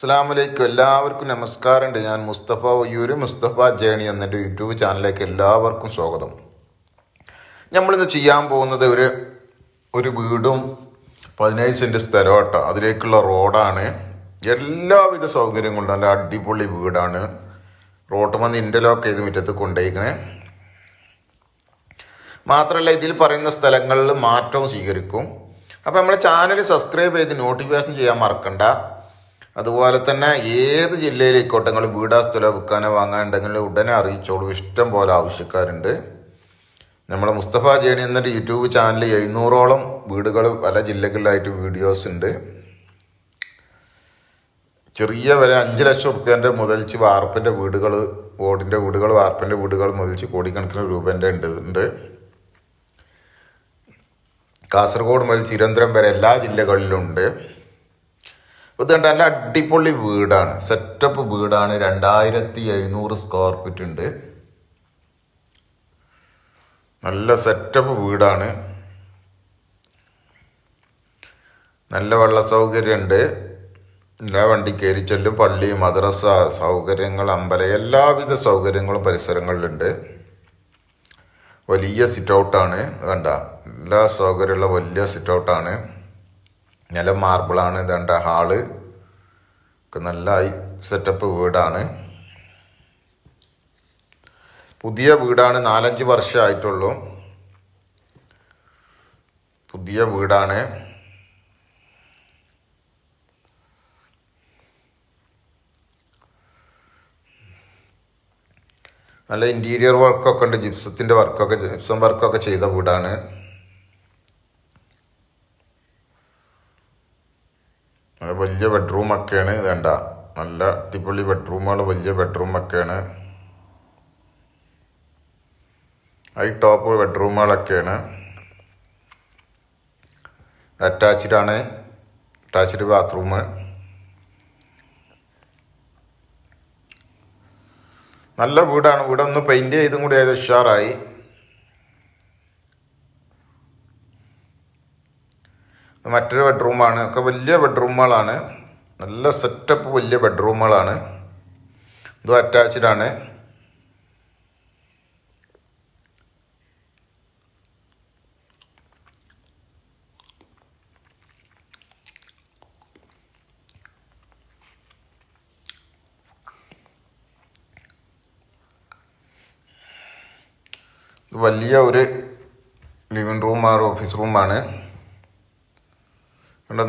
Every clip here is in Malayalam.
അസ്സലാമലൈക്കും. എല്ലാവർക്കും നമസ്കാരമുണ്ട്. ഞാൻ മുസ്തഫ ഒയ്യൂർ, മുസ്തഫ ജേണി എന്ന യൂട്യൂബ് ചാനലിലേക്ക് എല്ലാവർക്കും സ്വാഗതം. നമ്മളിന്ന് ചെയ്യാൻ പോകുന്നത് ഒരു വീടും 17 സെൻറ്റ് സ്ഥലം കേട്ടോ. അതിലേക്കുള്ള റോഡാണ്. എല്ലാവിധ സൗകര്യങ്ങളും നല്ല അടിപൊളി വീടാണ്. റോഡ് വന്ന് ഇൻ്റർലോക്ക് ചെയ്ത് മുറ്റത്ത് കൊണ്ടുപോയിക്കണേ. മാത്രമല്ല ഇതിൽ പറയുന്ന സ്ഥലങ്ങളിൽ മാറ്റവും സ്വീകരിക്കും. അപ്പോൾ നമ്മുടെ ചാനൽ സബ്സ്ക്രൈബ് ചെയ്ത് നോട്ടിഫിക്കേഷൻ ചെയ്യാൻ മറക്കണ്ട. അതുപോലെ തന്നെ ഏത് ജില്ലയിലേക്കോട്ടെ നിങ്ങൾ വീടാ സ്ഥലം വിൽക്കാനോ വാങ്ങാനുണ്ടെങ്കിൽ ഉടനെ അറിയിച്ചോളൂ. ഇഷ്ടം പോലെ ആവശ്യക്കാരുണ്ട്. നമ്മുടെ മുസ്തഫ ജേണി എന്നൊരു യൂട്യൂബ് ചാനൽ 700ഓളം വീടുകൾ പല ജില്ലകളിലായിട്ട് വീഡിയോസ് ഉണ്ട്. ചെറിയ വില 5 ലക്ഷം റുപ്യേൻ്റെ മുതൽച്ച് വാർപ്പിൻ്റെ വീടുകൾ, ഓടിൻ്റെ വീടുകൾ, വാർപ്പിൻ്റെ വീടുകൾ മുതൽച്ച് കോടിക്കണക്കിന് രൂപേൻ്റെ ഉണ്ട്. കാസർഗോഡ് മുതൽ തിരുവനന്തപുരം വരെ എല്ലാ ജില്ലകളിലും ഉണ്ട്. ഇതുകൊണ്ട് നല്ല അടിപൊളി വീടാണ്, സെറ്റപ്പ് വീടാണ്. 2700 സ്ക്വയർ ഫീറ്റ് ഉണ്ട്. നല്ല സെറ്റപ്പ് വീടാണ്. നല്ല വെള്ള സൗകര്യമുണ്ട്. എല്ലാ വണ്ടി കയറി ചെല്ലും. പള്ളി, മദ്രസ സൗകര്യങ്ങൾ, അമ്പലം, എല്ലാവിധ സൗകര്യങ്ങളും പരിസരങ്ങളിലുണ്ട്. വലിയ സിറ്റ് ഔട്ടാണ്. കണ്ട എല്ലാ സൗകര്യമുള്ള വലിയ സിറ്റ് ഔട്ടാണ്. നിലം മാർബിളാണ്. ഇതേണ്ട ഹാള് ഒക്കെ നല്ല സെറ്റപ്പ് വീടാണ്. പുതിയ വീടാണ്. 4-5 വർഷമായിട്ടുള്ളൂ. പുതിയ വീടാണ്. നല്ല ഇൻറ്റീരിയർ വർക്കൊക്കെ ഉണ്ട്. ജിപ്സം വർക്കൊക്കെ ചെയ്ത വീടാണ്. വലിയ ബെഡ്റൂമൊക്കെയാണ്. വേണ്ട നല്ല അടിപൊളി ബെഡ്റൂമുകൾ, വലിയ ബെഡ്റൂമൊക്കെയാണ്. ഹൈ ടോപ്പ് ബെഡ്റൂമുകളൊക്കെയാണ്. Attached bathroom. നല്ല വീടാണ്. വീടൊന്ന് പെയിൻറ് ചെയ്തും കൂടി ആയത് ഉഷാറായി. മറ്റൊരു ബെഡ്റൂമാണ്. ഒക്കെ വലിയ ബെഡ്റൂമുകളാണ്. നല്ല സെറ്റപ്പ് വലിയ ബെഡ്റൂമുകളാണ്. ഇതും അറ്റാച്ച്ഡ്. വലിയ ഒരു ലിവിങ് റൂമാണ്, ഓഫീസ് റൂമാണ്.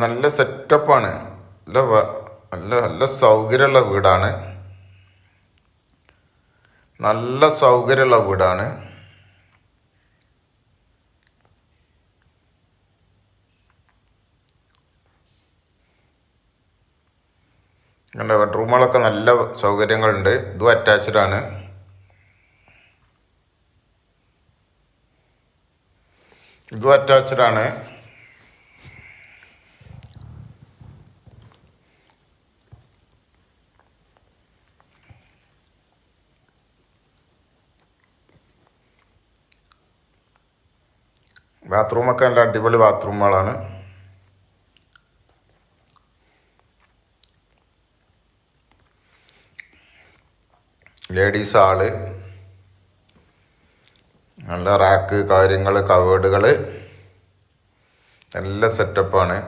നല്ല സെറ്റപ്പാണ്. നല്ല സൗകര്യമുള്ള വീടാണ്. നല്ല സൗകര്യമുള്ള വീടാണ്. ബെഡ്റൂമുകളൊക്കെ നല്ല സൗകര്യങ്ങളുണ്ട്. ഇതും അറ്റാച്ച്ഡ്. ഇതും അറ്റാച്ച്ഡ്. ബാത്റൂമൊക്കെ നല്ല അടിപൊളി ബാത്റൂമുകളാണ്. ലേഡീസ് ഹാള്, നല്ല റാക്ക് കാര്യങ്ങൾ, കവേർഡുകൾ, നല്ല സെറ്റപ്പാണ്.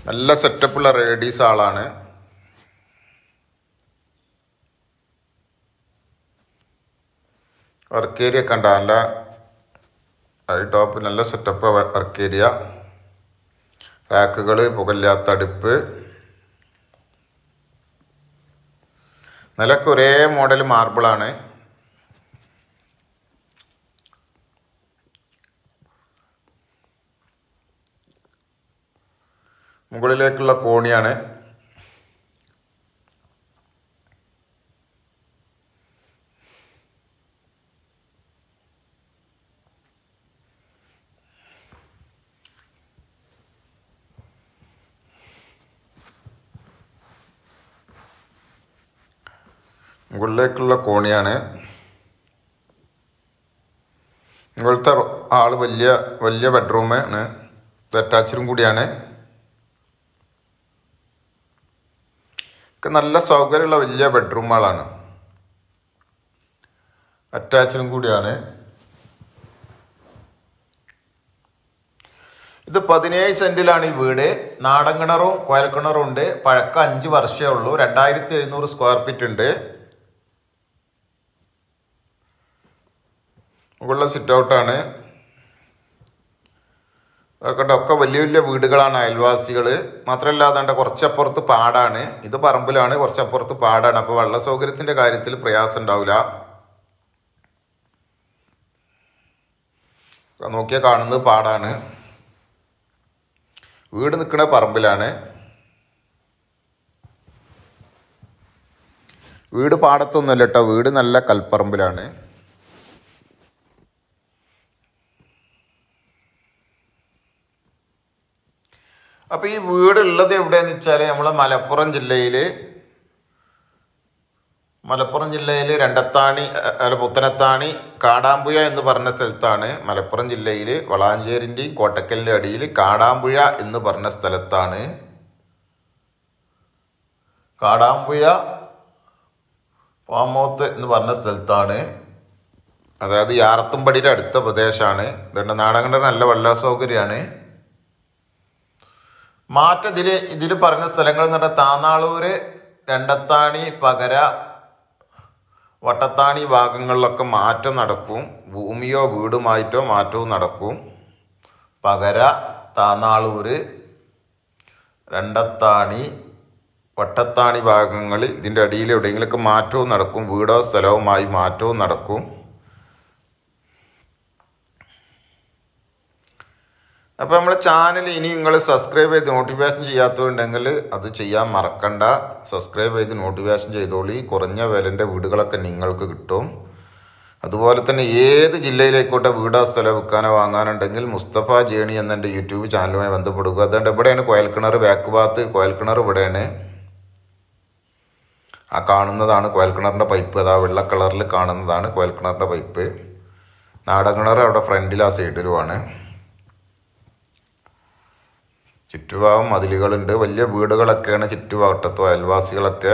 നല്ല സെറ്റപ്പുള്ള ലേഡീസ് ഹാളാണ്. വർക്ക് ഏരിയ ഒക്കെ ഉണ്ട്. നല്ല ടോപ്പ് നല്ല സെറ്റപ്പ് വർക്ക് ഏരിയ. റാക്കുകൾ, പുകയില്ലാത്ത അടുപ്പ്. നിലക്ക് ഒരേ മോഡൽ മാർബിളാണ്. മുകളിലേക്കുള്ള കോണിയാണ്. മുകളിലേക്കുള്ള കോണിയാണ്. മുകളിലത്തെ ആള് വലിയ ബെഡ്റൂമാണ്. അറ്റാച്ച്ഡും കൂടിയാണ്. ഒക്കെ നല്ല സൗകര്യമുള്ള വലിയ ബെഡ്റൂമുകളാണ്, അറ്റാച്ചും കൂടിയാണ്. ഇത് 17 സെന്റിലാണ് ഈ വീട്. നാടൻ കിണറും കുഴൽ കിണറും ഉണ്ട്. പഴക്കം 5 വർഷമേ ഉള്ളൂ. 2700 സ്ക്വയർ ഫീറ്റ് ഉണ്ട്. മുകളിലെ സിറ്റ് ഔട്ടാണ്. ഒക്കെ വലിയ വലിയ വീടുകളാണ്, അയൽവാസികൾ. മാത്രമല്ല അതാണ്ട് കുറച്ചപ്പുറത്ത് പാടാണ്. ഇത് പറമ്പിലാണ്, കുറച്ചപ്പുറത്ത് പാടാണ്. അപ്പോൾ വെള്ള സൗകര്യത്തിൻ്റെ കാര്യത്തിൽ പ്രയാസം ഉണ്ടാവില്ല. നോക്കിയാൽ കാണുന്നത് പാടാണ്. വീട് നിൽക്കുന്ന പറമ്പിലാണ്. വീട് പാടത്തൊന്നുമല്ല കേട്ടോ, വീട് നല്ല കൽപ്പറമ്പിലാണ്. അപ്പോൾ ഈ വീടുള്ളത് എവിടെയെന്ന് വെച്ചാൽ നമ്മളെ മലപ്പുറം ജില്ലയിൽ രണ്ടത്താണി പുത്തനത്താണി കാടാമ്പുഴ എന്ന് പറഞ്ഞ സ്ഥലത്താണ്. മലപ്പുറം ജില്ലയിൽ വളാഞ്ചേരിൻ്റെയും കോട്ടക്കലിൻ്റെ അടിയിൽ കാടാമ്പുഴ എന്ന് പറഞ്ഞ സ്ഥലത്താണ്. കാടാമ്പുഴ പാമോത്ത് എന്ന് പറഞ്ഞ സ്ഥലത്താണ്. അതായത് യാറത്തുംപടിയുടെ അടുത്ത പ്രദേശമാണ്. ഇതുകൊണ്ട് നാടകങ്ങളുടെ നല്ല വെള്ള സൗകര്യമാണ്. മാറ്റം ഇതിൽ പറഞ്ഞ സ്ഥലങ്ങൾ എന്ന് പറഞ്ഞാൽ താന്നാളൂര്, രണ്ടത്താണി, പകര, വട്ടത്താണി ഭാഗങ്ങളിലൊക്കെ മാറ്റം നടക്കും. ഭൂമിയോ വീടുമായിട്ടോ മാറ്റവും നടക്കും. പകര, താന്നാളൂര്, രണ്ടത്താണി, വട്ടത്താണി ഭാഗങ്ങളിൽ ഇതിൻ്റെ അടിയിൽ എവിടെയെങ്കിലുമൊക്കെ മാറ്റവും നടക്കും. വീടോ സ്ഥലവുമായി മാറ്റവും നടക്കും. അപ്പോൾ നമ്മുടെ ചാനൽ ഇനി നിങ്ങൾ സബ്സ്ക്രൈബ് ചെയ്ത് നോട്ടിഫിക്കേഷൻ ചെയ്യാത്തതുണ്ടെങ്കിൽ അത് ചെയ്യാൻ മറക്കണ്ട. സബ്സ്ക്രൈബ് ചെയ്ത് നോട്ടിഫിക്കേഷൻ ചെയ്തോളി. കുറഞ്ഞ വിലൻ്റെ വീടുകളൊക്കെ നിങ്ങൾക്ക് കിട്ടും. അതുപോലെ തന്നെ ഏത് ജില്ലയിലേക്കോട്ടെ വീടോ സ്ഥലം വിൽക്കാനോ വാങ്ങാനുണ്ടെങ്കിൽ മുസ്തഫ ജേണി എന്ന എൻ്റെ യൂട്യൂബ് ചാനലുമായി ബന്ധപ്പെടുക. അതുകൊണ്ട് ഇവിടെയാണ് കുഴൽക്കിണർ, ബാക്ക് ഭാഗത്ത് കുഴൽക്കിണർ ഇവിടെയാണ്. ആ കാണുന്നതാണ് കുഴൽക്കിണറിൻ്റെ പൈപ്പ്. അതാ വെള്ള കളറിൽ കാണുന്നതാണ് കുഴൽക്കിണറിൻ്റെ പൈപ്പ്. നാടൻ കിണർ അവിടെ ഫ്രണ്ടിൽ ആ സൈഡിലുമാണ്. ചുറ്റുഭാഗം മതിലുകളുണ്ട്. വലിയ വീടുകളൊക്കെയാണ് ചുറ്റുഭാഗത്തോ, അയൽവാസികളൊക്കെ.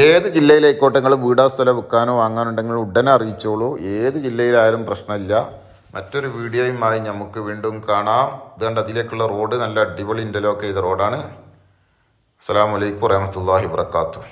ഏത് ജില്ലയിലായിക്കോട്ടെ നിങ്ങൾ വീടോ സ്ഥലം വിൽക്കാനോ വാങ്ങാനുണ്ടെങ്കിൽ ഉടനെ അറിയിച്ചോളൂ. ഏത് ജില്ലയിലായാലും പ്രശ്നമില്ല. മറ്റൊരു വീഡിയോയുമായി നമുക്ക് വീണ്ടും കാണാം. ഇതുകൊണ്ട് അതിലേക്കുള്ള റോഡ് നല്ല അടിപൊളി ഇൻ്റർലോക്ക് ചെയ്ത റോഡാണ്. അസ്സലാമു അലൈക്കും വറഹ്മത്തുള്ളാഹി വബറകാതുഹു.